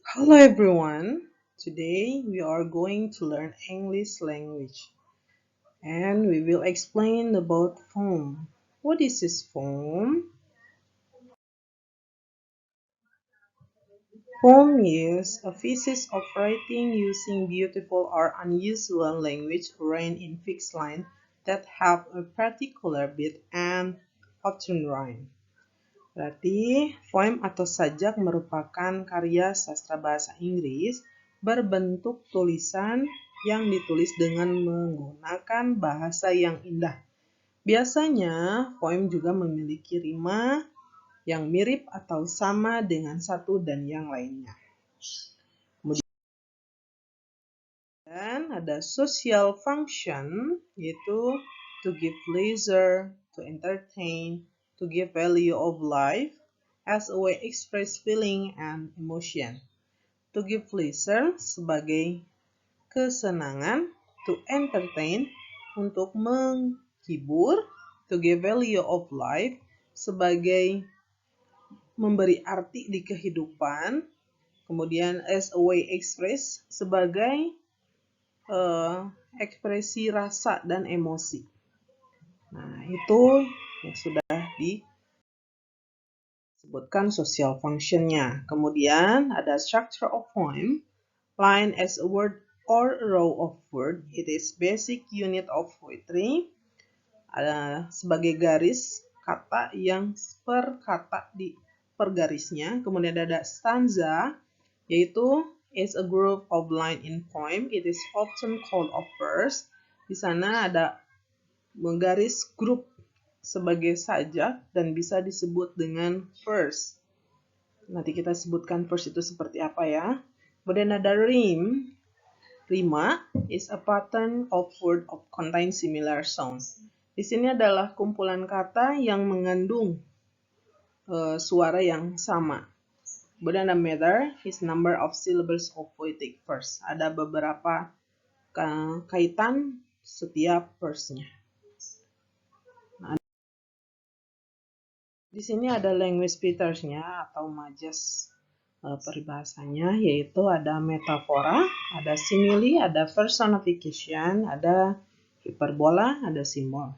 Hello everyone. Today we are going to learn English language and we will explain about phone. What is this phone? Phone is a thesis of writing using beautiful or unusual language arranged in fixed line that have a particular beat and often rhyme. Berarti, poem atau sajak merupakan karya sastra bahasa Inggris berbentuk tulisan yang ditulis dengan menggunakan bahasa yang indah. Biasanya, poem juga memiliki rima yang mirip atau sama dengan satu dan yang lainnya. Kemudian ada social function, yaitu to give pleasure, to entertain, to give value of life, as a way express feeling and emotion. To give pleasure sebagai kesenangan, to entertain untuk menghibur, to give value of life sebagai memberi arti di kehidupan, kemudian as a way express sebagai ekspresi rasa dan emosi. Nah, itu yang sudah disebutkan social functionnya. Kemudian ada structure of poem. Line as a word or a row of word. It is basic unit of poetry. Ada sebagai garis kata yang per kata di per garisnya. Kemudian ada stanza, yaitu is a group of line in poem. It is often called a verse. Di sana ada menggaris grup sebagai sajak dan bisa disebut dengan verse. Nanti kita sebutkan verse itu seperti apa ya. Kemudian ada rhyme. Rima is a pattern of word of contain similar sounds. Di sini adalah kumpulan kata yang mengandung suara yang sama. Kemudian ada meter is number of syllables of poetic verse. Ada beberapa kaitan setiap verse-nya. Nah, di sini ada language features-nya atau majas peribahasanya, yaitu ada metafora, ada simile, ada personification, ada hiperbola, ada simbol.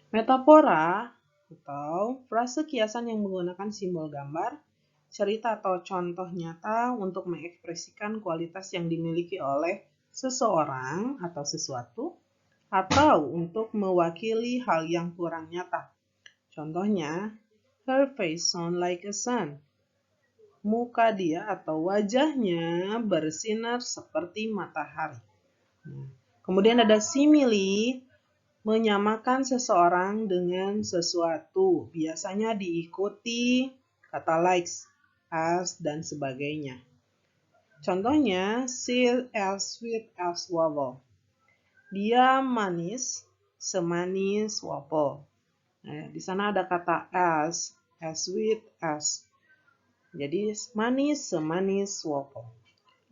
Metafora atau frase kiasan yang menggunakan simbol gambar, cerita atau contoh nyata untuk mengekspresikan kualitas yang dimiliki oleh seseorang atau sesuatu, atau untuk mewakili hal yang kurang nyata. Contohnya, her face sound like a sun. Muka dia atau wajahnya bersinar seperti matahari. Kemudian ada simile, menyamakan seseorang dengan sesuatu. Biasanya diikuti kata likes, as, dan sebagainya. Contohnya, she is as sweet as waffle. Dia manis, semanis waffle. Nah, di sana ada kata as sweet as. Jadi manis, semanis waffle.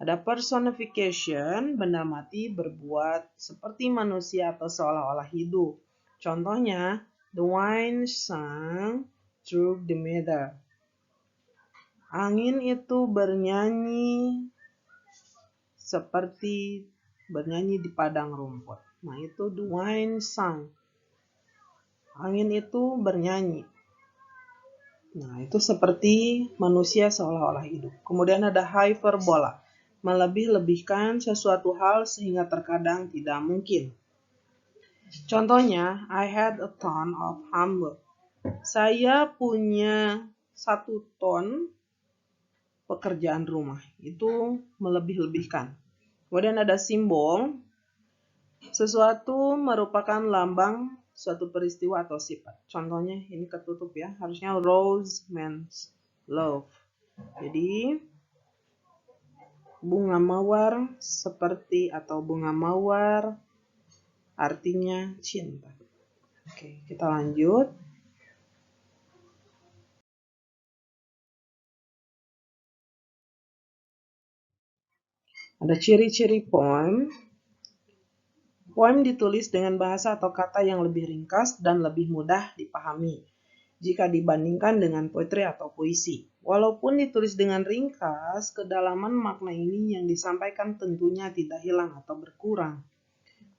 Ada personification, benda mati berbuat seperti manusia atau seolah-olah hidup. Contohnya, the wind sang through the meadow. Angin itu bernyanyi seperti bernyanyi di padang rumput. Nah, itu the wind sang. Angin itu bernyanyi. Nah, itu seperti manusia seolah-olah hidup. Kemudian ada hyperbola. Melebih-lebihkan sesuatu hal sehingga terkadang tidak mungkin. Contohnya, I had a ton of homework. Saya punya 1 ton pekerjaan rumah. Itu melebih-lebihkan. Kemudian ada simbol. Sesuatu merupakan lambang suatu peristiwa atau sifat. Contohnya, ini ketutup ya. Harusnya rose means love. Jadi, bunga mawar seperti atau bunga mawar artinya cinta. Oke, kita lanjut. Ada ciri-ciri poem. Poem ditulis dengan bahasa atau kata yang lebih ringkas dan lebih mudah dipahami. jika dibandingkan dengan poetry atau puisi. Walaupun ditulis dengan ringkas, kedalaman makna ini yang disampaikan tentunya tidak hilang atau berkurang.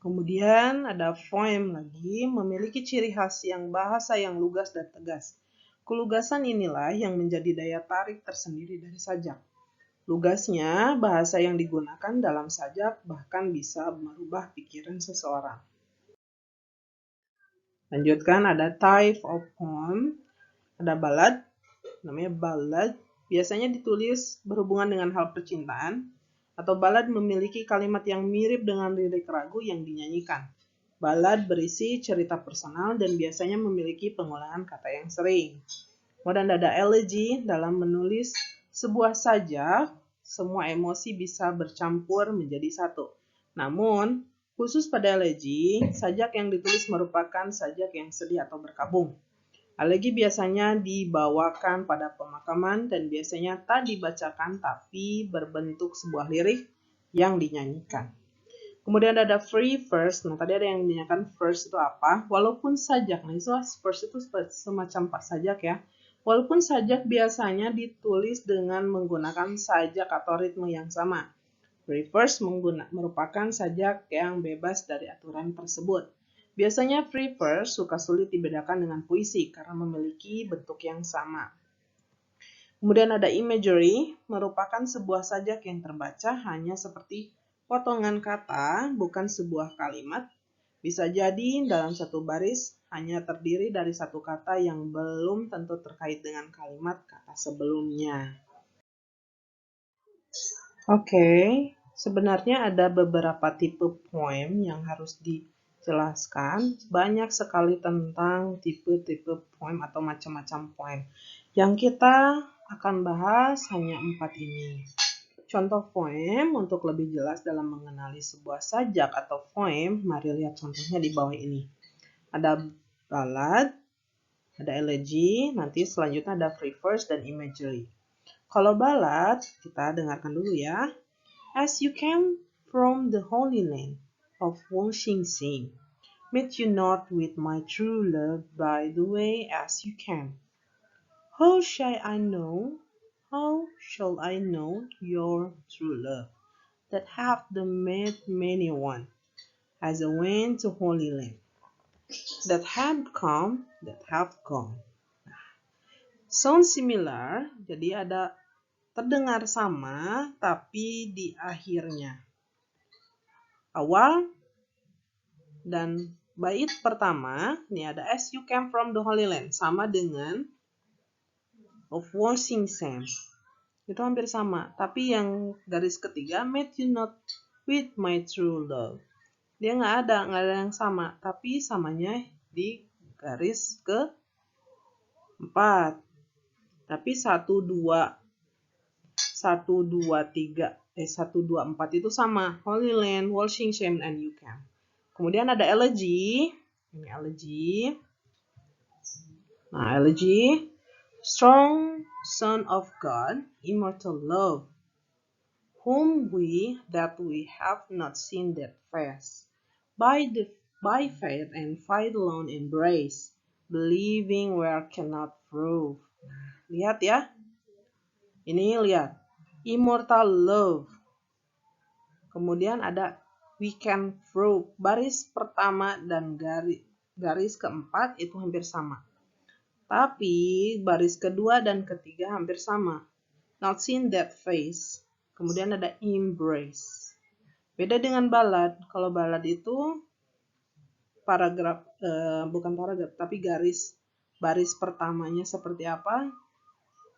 Kemudian ada poem lagi, memiliki ciri khas yang bahasa yang lugas dan tegas. Kelugasan inilah yang menjadi daya tarik tersendiri dari sajak. Lugasnya, bahasa yang digunakan dalam sajak bahkan bisa merubah pikiran seseorang. Lanjutkan, ada type of poem, ada ballad, namanya ballad, biasanya ditulis berhubungan dengan hal percintaan, atau ballad memiliki kalimat yang mirip dengan lirik lagu yang dinyanyikan. Ballad berisi cerita personal dan biasanya memiliki pengulangan kata yang sering. Kemudian ada elegy, dalam menulis sebuah sajak, semua emosi bisa bercampur menjadi satu. Namun, khusus pada elegy, sajak yang ditulis merupakan sajak yang sedih atau berkabung. Elegy biasanya dibawakan pada pemakaman dan biasanya tak dibacakan tapi berbentuk sebuah lirik yang dinyanyikan. Kemudian ada free verse. Nah, tadi ada yang dinyanyikan verse itu apa? Walaupun sajak, nah itu verse itu semacam pak sajak ya. Walaupun sajak biasanya ditulis dengan menggunakan sajak atau ritme yang sama. Free verse merupakan sajak yang bebas dari aturan tersebut. Biasanya free verse suka sulit dibedakan dengan puisi karena memiliki bentuk yang sama. Kemudian ada imagery, merupakan sebuah sajak yang terbaca hanya seperti potongan kata, bukan sebuah kalimat. Bisa jadi dalam satu baris hanya terdiri dari satu kata yang belum tentu terkait dengan kalimat kata sebelumnya. Oke, sebenarnya ada beberapa tipe poem yang harus dijelaskan. Banyak sekali tentang tipe-tipe poem atau macam-macam poem. Yang kita akan bahas hanya 4 ini. Contoh poem untuk lebih jelas dalam mengenali sebuah sajak atau poem, mari lihat contohnya di bawah ini. Ada ballad, ada elegy, nanti selanjutnya ada free verse dan imagery. Kalau ballad, kita dengarkan dulu ya. As you came from the holy land of washing sin, meet you not with my true love by the way as you came. How shall I know your true love, that hath made many one, as I went to Holy Land, that have gone. Sound similar, jadi ada terdengar sama, tapi di akhirnya. Awal dan bait pertama, ini ada as you came from the Holy Land, sama dengan of washing sin. Itu hampir sama, tapi yang garis ketiga, met you not with my true love. Dia nggak ada yang sama, tapi samanya di garis ke-4. Tapi 1, 2, 4 itu sama. Holy Land, washing shame, and you can. Kemudian ada elegy. Ini elegy. Nah, elegy. Strong Son of God, immortal love, whom we have not seen that face, by faith and faith alone embrace, believing where cannot prove. Lihat ya, ini lihat, immortal love. Kemudian ada we can prove, baris pertama dan garis keempat itu hampir sama. Tapi baris kedua dan ketiga hampir sama. Not seen that face. Kemudian ada embrace. Beda dengan ballad. Kalau ballad itu paragraf, bukan paragraf, tapi baris pertamanya seperti apa?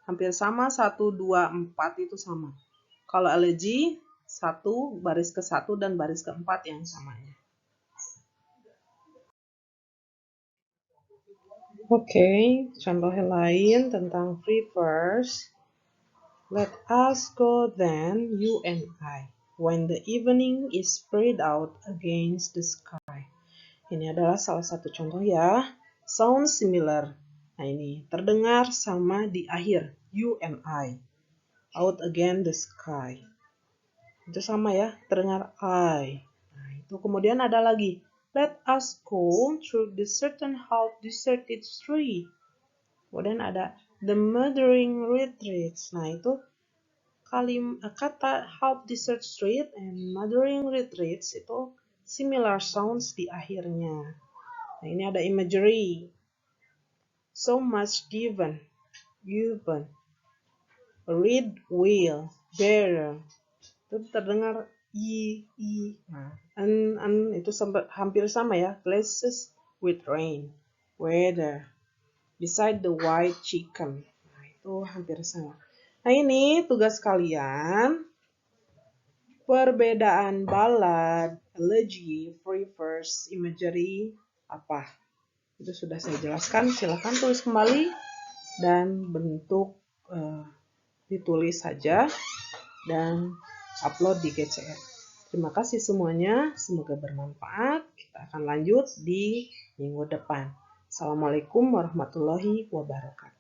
Hampir sama, 1, 2, 4 itu sama. Kalau elegy, 1, baris ke-1 dan baris ke-4 yang samanya. Oke, contoh lain tentang free verse. Let us go then, you and I, when the evening is spread out against the sky. Ini adalah salah satu contoh ya. Sound similar. Nah ini, terdengar sama di akhir. You and I, out against the sky. Itu sama ya, terdengar I. Nah itu kemudian ada lagi. Let us go through the certain half deserted street. Kemudian ada the mothering retreats. Nah, itu kata help desert street and mothering retreats itu similar sounds di akhirnya. Nah, ini ada imagery. So much given. Read will, better. Itu terdengar i. Nah, itu hampir sama ya. Places with rain, weather, beside the white chicken. Nah, itu hampir sama. Nah, ini tugas kalian. Perbedaan ballad, elegy, free verse, imagery, apa? Itu sudah saya jelaskan. Silahkan tulis kembali dan bentuk ditulis saja dan upload di GCR. Terima kasih semuanya, semoga bermanfaat. Kita akan lanjut di minggu depan. Assalamualaikum warahmatullahi wabarakatuh.